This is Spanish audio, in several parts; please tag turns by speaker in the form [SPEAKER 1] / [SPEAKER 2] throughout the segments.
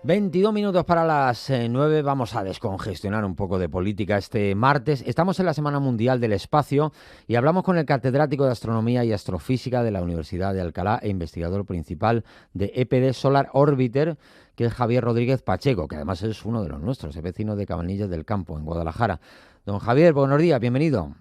[SPEAKER 1] 22 minutos para las 9. Vamos a descongestionar un poco de política este martes. Estamos en la Semana Mundial del Espacio y hablamos con el catedrático de Astronomía y Astrofísica de la Universidad de Alcalá e investigador principal de EPD Solar Orbiter, que es Javier Rodríguez Pacheco, que además es uno de los nuestros, es vecino de Cabanillas del Campo, en Guadalajara. Don Javier, buenos días, bienvenido.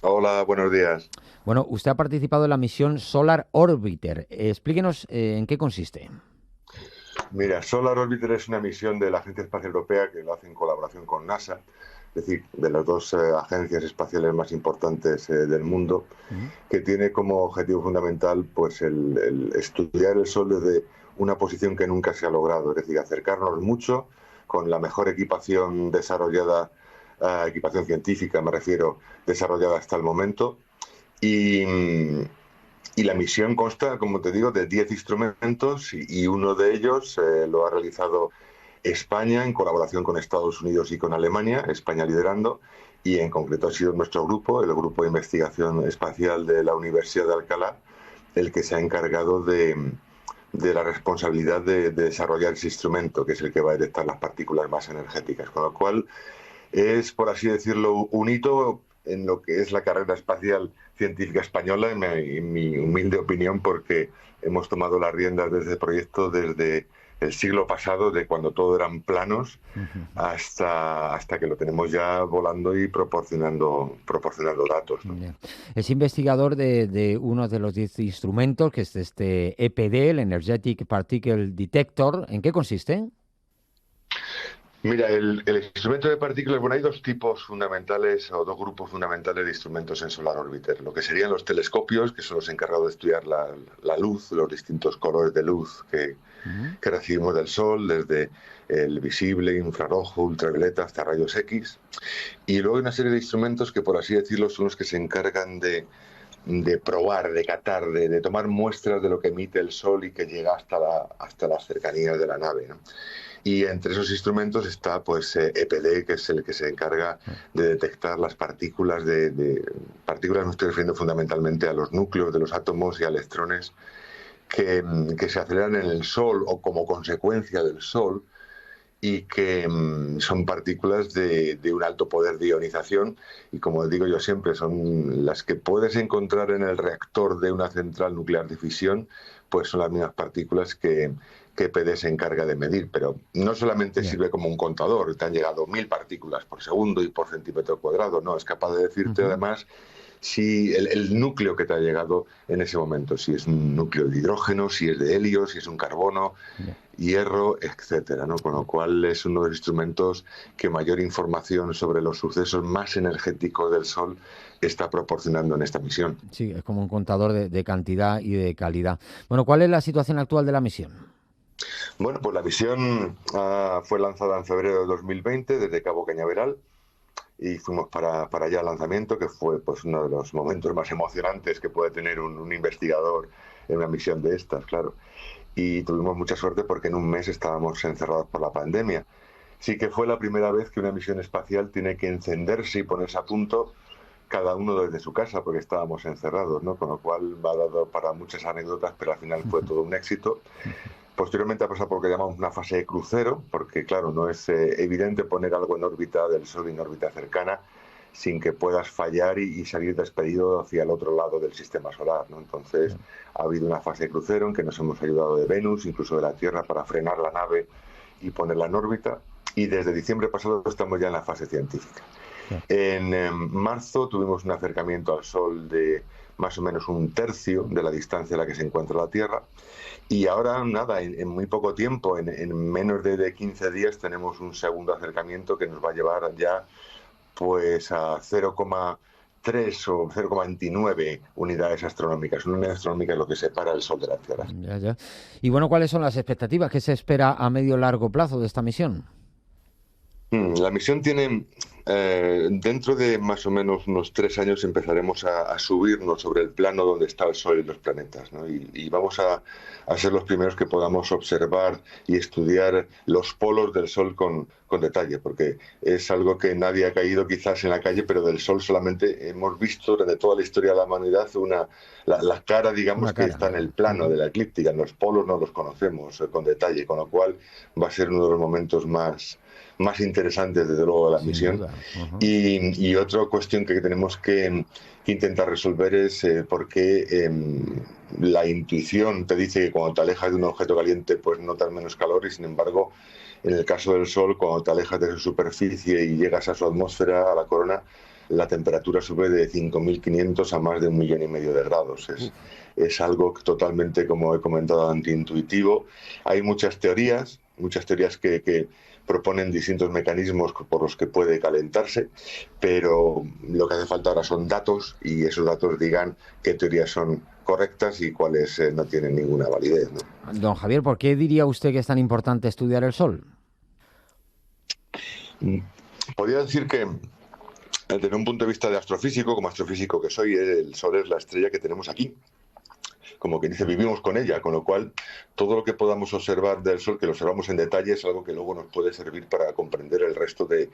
[SPEAKER 2] Hola, buenos días.
[SPEAKER 1] Bueno, usted ha participado en la misión Solar Orbiter. Explíquenos en qué consiste.
[SPEAKER 2] Mira, Solar Orbiter es una misión de la Agencia Espacial Europea que lo hace en colaboración con NASA, es decir, de las dos agencias espaciales más importantes del mundo, que tiene como objetivo fundamental pues el estudiar el Sol desde una posición que nunca se ha logrado, es decir, acercarnos mucho con la mejor equipación desarrollada, equipación científica me refiero, desarrollada hasta el momento. Y la misión consta, como te digo, de 10 instrumentos y uno de ellos lo ha realizado España en colaboración con Estados Unidos y con Alemania, España liderando, y en concreto ha sido nuestro grupo, el Grupo de Investigación Espacial de la Universidad de Alcalá, el que se ha encargado de la responsabilidad de desarrollar ese instrumento, que es el que va a detectar las partículas más energéticas. Con lo cual es, por así decirlo, un hito en lo que es la carrera espacial científica española, en mi humilde opinión, porque hemos tomado las riendas de este proyecto desde el siglo pasado, de cuando todo eran planos, hasta que lo tenemos ya volando y proporcionando datos, ¿no?
[SPEAKER 1] Es investigador de uno de los 10 instrumentos, que es este EPD, el Energetic Particle Detector. ¿En qué consiste?
[SPEAKER 2] Mira, el instrumento de partículas, bueno, hay dos tipos fundamentales o dos grupos fundamentales de instrumentos en Solar Orbiter. Lo que serían los telescopios, que son los encargados de estudiar la luz, los distintos colores de luz que recibimos del Sol, desde el visible, infrarrojo, ultravioleta hasta rayos X. Y luego hay una serie de instrumentos que, por así decirlo, son los que se encargan de probar, de catar, de tomar muestras de lo que emite el Sol y que llega hasta las cercanías de la nave, ¿no? Y entre esos instrumentos está pues EPD, que es el que se encarga de detectar las partículas partículas, me estoy refiriendo fundamentalmente a los núcleos de los átomos y a electrones que se aceleran en el Sol o como consecuencia del Sol, y que son partículas de un alto poder de ionización, y como digo yo siempre, son las que puedes encontrar en el reactor de una central nuclear de fisión, pues son las mismas partículas que EPD se encarga de medir. Pero no solamente sirve como un contador, te han llegado 1000 partículas por segundo y por centímetro cuadrado, no, es capaz de decirte además si el núcleo que te ha llegado en ese momento, si es un núcleo de hidrógeno, si es de helio, si es un carbono, hierro, etcétera, ¿no? Con lo cual es uno de los instrumentos que mayor información sobre los sucesos más energéticos del Sol está proporcionando en esta misión.
[SPEAKER 1] Sí, es como un contador de cantidad y de calidad. Bueno, ¿cuál es la situación actual de la misión?
[SPEAKER 2] Bueno, pues la misión fue lanzada en febrero de 2020 desde Cabo Cañaveral, y fuimos para allá al lanzamiento, que fue pues uno de los momentos más emocionantes que puede tener un investigador en una misión de estas, claro. Y tuvimos mucha suerte porque en un mes estábamos encerrados por la pandemia. Sí que fue la primera vez que una misión espacial tiene que encenderse y ponerse a punto cada uno desde su casa, porque estábamos encerrados, ¿no? Con lo cual ha dado para muchas anécdotas, pero al final fue todo un éxito. Posteriormente ha pasado por lo que llamamos una fase de crucero, porque claro, no es evidente poner algo en órbita del Sol, en órbita cercana, sin que puedas fallar y salir despedido hacia el otro lado del sistema solar, ¿no? Entonces ha habido una fase de crucero en que nos hemos ayudado de Venus, incluso de la Tierra, para frenar la nave y ponerla en órbita, y desde diciembre pasado estamos ya en la fase científica. En marzo tuvimos un acercamiento al Sol de más o menos un tercio de la distancia a la que se encuentra la Tierra, y ahora nada, en muy poco tiempo, en menos de 15 días, tenemos un segundo acercamiento que nos va a llevar ya pues a 0,3 o 0,29 unidades astronómicas. Una unidad astronómica es lo que separa el Sol de la Tierra.
[SPEAKER 1] Ya. Y bueno, ¿cuáles son las expectativas que se espera a medio largo plazo de esta misión?
[SPEAKER 2] La misión tiene Dentro de más o menos unos 3 años empezaremos a subirnos sobre el plano donde está el Sol y los planetas, ¿no? Y vamos a ser los primeros que podamos observar y estudiar los polos del Sol con detalle, porque es algo que nadie ha caído quizás en la calle, pero del Sol solamente hemos visto durante toda la historia de la humanidad la cara, digamos,
[SPEAKER 1] Una
[SPEAKER 2] que
[SPEAKER 1] cara.
[SPEAKER 2] está en el plano de la eclíptica. En los polos no los conocemos con detalle, con lo cual va a ser uno de los momentos más interesantes, desde luego, de la
[SPEAKER 1] Sin
[SPEAKER 2] misión.
[SPEAKER 1] duda. Ujú.
[SPEAKER 2] Y otra cuestión que tenemos que intentar resolver es por qué la intuición te dice que cuando te alejas de un objeto caliente pues notas menos calor, y sin embargo en el caso del Sol, cuando te alejas de su superficie y llegas a su atmósfera, a la corona, la temperatura sube de 5.500 a más de 1,5 millones de grados. Es algo totalmente, como he comentado, antiintuitivo. Hay muchas teorías que proponen distintos mecanismos por los que puede calentarse, pero lo que hace falta ahora son datos, y esos datos digan qué teorías son correctas y cuáles no tienen ninguna validez, ¿no?
[SPEAKER 1] Don Javier, ¿por qué diría usted que es tan importante estudiar el Sol?
[SPEAKER 2] Podría decir que, desde un punto de vista de astrofísico, como astrofísico que soy, el Sol es la estrella que tenemos aquí. Como quien dice, vivimos con ella, con lo cual todo lo que podamos observar del Sol, que lo observamos en detalle, es algo que luego nos puede servir para comprender el resto de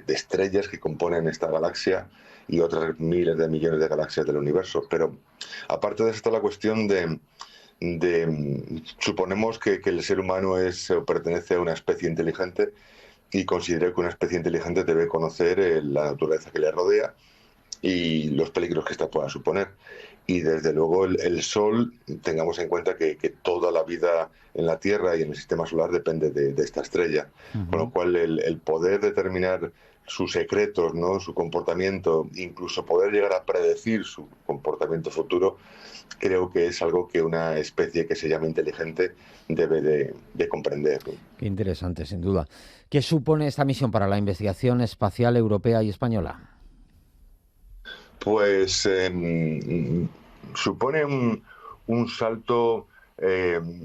[SPEAKER 2] estrellas que componen esta galaxia y otras miles de millones de galaxias del universo. Pero aparte de eso está la cuestión suponemos que el ser humano es o pertenece a una especie inteligente, y considero que una especie inteligente debe conocer la naturaleza que le rodea y los peligros que esta pueda suponer. Y desde luego el Sol, tengamos en cuenta que toda la vida en la Tierra y en el sistema solar depende de esta estrella, con lo
[SPEAKER 1] Ujú.
[SPEAKER 2] cual el poder determinar sus secretos, ¿no?, su comportamiento, incluso poder llegar a predecir su comportamiento futuro, creo que es algo que una especie que se llama inteligente debe de comprender, ¿no?
[SPEAKER 1] Qué interesante, sin duda. ¿Qué supone esta misión para la investigación espacial europea y española?
[SPEAKER 2] Pues supone un salto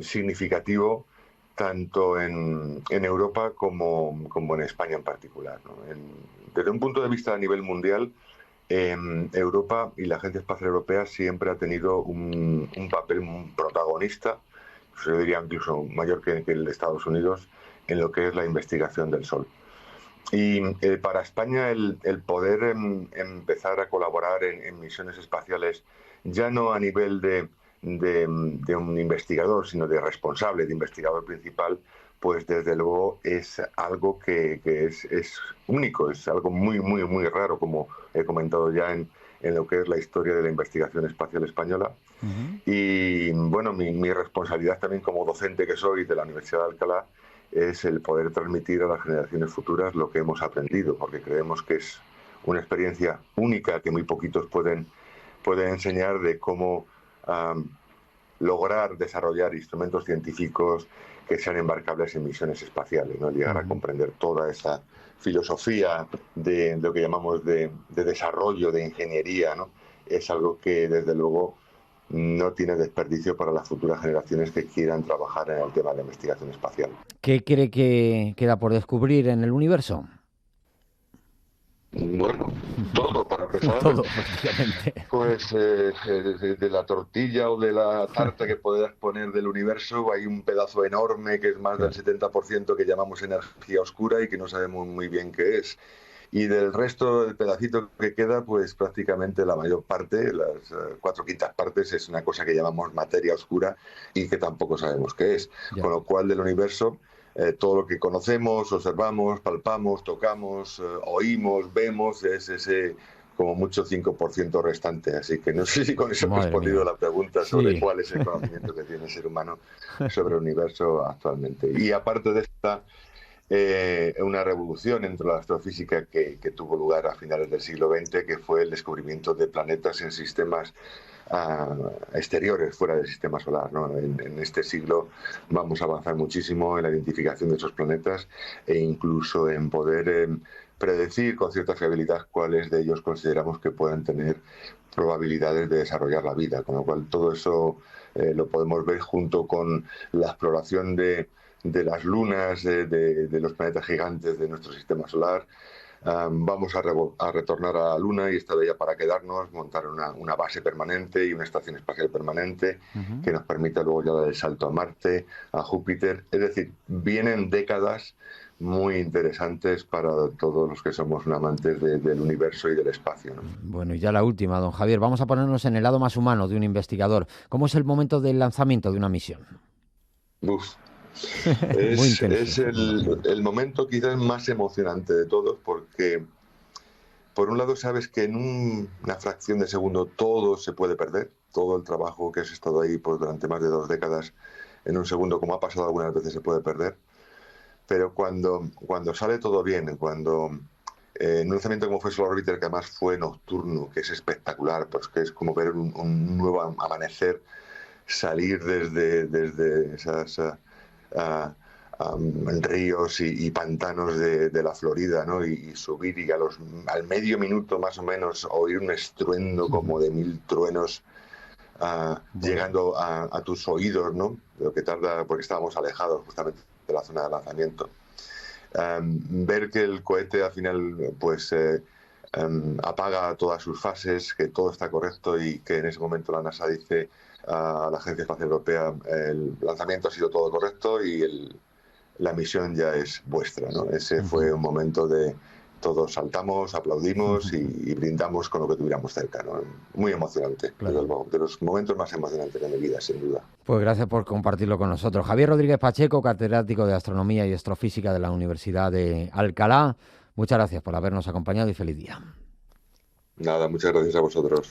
[SPEAKER 2] significativo tanto en Europa como en España en particular, ¿no? Desde un punto de vista a nivel mundial, Europa y la Agencia Espacial Europea siempre ha tenido un papel protagonista, yo diría incluso mayor que el de Estados Unidos, en lo que es la investigación del Sol. Y para España el poder empezar a colaborar en misiones espaciales, ya no a nivel de un investigador, sino de responsable, de investigador principal, pues desde luego es algo que es único, es algo muy, muy, muy raro, como he comentado ya en lo que es la historia de la investigación espacial española.
[SPEAKER 1] Ujú.
[SPEAKER 2] Y bueno, mi responsabilidad también como docente que soy de la Universidad de Alcalá es el poder transmitir a las generaciones futuras lo que hemos aprendido, porque creemos que es una experiencia única que muy poquitos pueden enseñar, de cómo lograr desarrollar instrumentos científicos que sean embarcables en misiones espaciales, ¿no? Llegar a
[SPEAKER 1] Ujú.
[SPEAKER 2] comprender toda esa filosofía de lo que llamamos de desarrollo, de ingeniería, ¿no? Es algo que desde luego no tiene desperdicio para las futuras generaciones que quieran trabajar en el tema de la investigación espacial.
[SPEAKER 1] ¿Qué cree que queda por descubrir en el universo?
[SPEAKER 2] Bueno, todo para empezar,
[SPEAKER 1] Todo, prácticamente.
[SPEAKER 2] pues de la tortilla o de la tarta que puedas poner del universo, hay un pedazo enorme que es más del
[SPEAKER 1] Claro.
[SPEAKER 2] 70% que llamamos energía oscura y que no sabemos muy bien qué es. Y del resto, del pedacito que queda, pues prácticamente la mayor parte, las 4/5 partes, es una cosa que llamamos materia oscura y que tampoco sabemos qué es. Con
[SPEAKER 1] Ya.
[SPEAKER 2] lo cual, del universo, todo lo que conocemos, observamos, palpamos, tocamos, oímos, vemos, es ese como mucho 5% restante. Así que no sé si con eso he
[SPEAKER 1] Madre
[SPEAKER 2] respondido a
[SPEAKER 1] mía.
[SPEAKER 2] la pregunta sobre
[SPEAKER 1] Sí.
[SPEAKER 2] cuál es el conocimiento que tiene el ser humano sobre el universo actualmente. Y aparte de esta una revolución entre la astrofísica que tuvo lugar a finales del siglo XX, que fue el descubrimiento de planetas en sistemas exteriores, fuera del sistema solar, ¿no? En este siglo vamos a avanzar muchísimo en la identificación de esos planetas, e incluso en poder predecir con cierta fiabilidad cuáles de ellos consideramos que pueden tener probabilidades de desarrollar la vida, con lo cual todo eso lo podemos ver junto con la exploración de las lunas, de los planetas gigantes de nuestro sistema solar, Vamos a retornar a la Luna y esta vez ya para quedarnos, montar una base permanente y una estación espacial permanente
[SPEAKER 1] Ujú.
[SPEAKER 2] que nos permita luego ya dar el salto a Marte, a Júpiter. Es decir, vienen décadas muy interesantes para todos los que somos un amantes del universo y del espacio, ¿no?
[SPEAKER 1] Bueno, y ya la última, don Javier. Vamos a ponernos en el lado más humano de un investigador. ¿Cómo es el momento del lanzamiento de una misión?
[SPEAKER 2] Uf.
[SPEAKER 1] Muy
[SPEAKER 2] Es
[SPEAKER 1] intenso, me imagino.
[SPEAKER 2] el momento quizás más emocionante de todos porque, por un lado, sabes que en una fracción de segundo todo se puede perder, todo el trabajo que has estado ahí pues, durante más de 2 décadas, en un segundo, como ha pasado algunas veces, se puede perder. Pero cuando sale todo bien, cuando en un lanzamiento como fue Solar Orbiter, que además fue nocturno, que es espectacular, pues que es como ver un nuevo amanecer, salir desde esas ríos y pantanos de la Florida, ¿no? Y subir y al medio minuto más o menos oír un estruendo como de 1000 truenos
[SPEAKER 1] Bueno,
[SPEAKER 2] llegando a tus oídos, ¿no? Lo que tarda, porque estábamos alejados justamente de la zona de lanzamiento. Ver que el cohete al final pues apaga todas sus fases, que todo está correcto y que en ese momento la NASA dice a la Agencia Espacial Europea el lanzamiento ha sido todo correcto y la misión ya es vuestra, ¿no? Ese fue
[SPEAKER 1] ujú.
[SPEAKER 2] un momento de todos saltamos, aplaudimos y brindamos con lo que tuviéramos cerca, ¿no? Muy emocionante,
[SPEAKER 1] Claro.
[SPEAKER 2] de los momentos más emocionantes de mi vida, sin duda.
[SPEAKER 1] Pues gracias por compartirlo con nosotros. Javier Rodríguez Pacheco, catedrático de Astronomía y Astrofísica de la Universidad de Alcalá. Muchas gracias por habernos acompañado y feliz día.
[SPEAKER 2] Nada, muchas gracias a vosotros.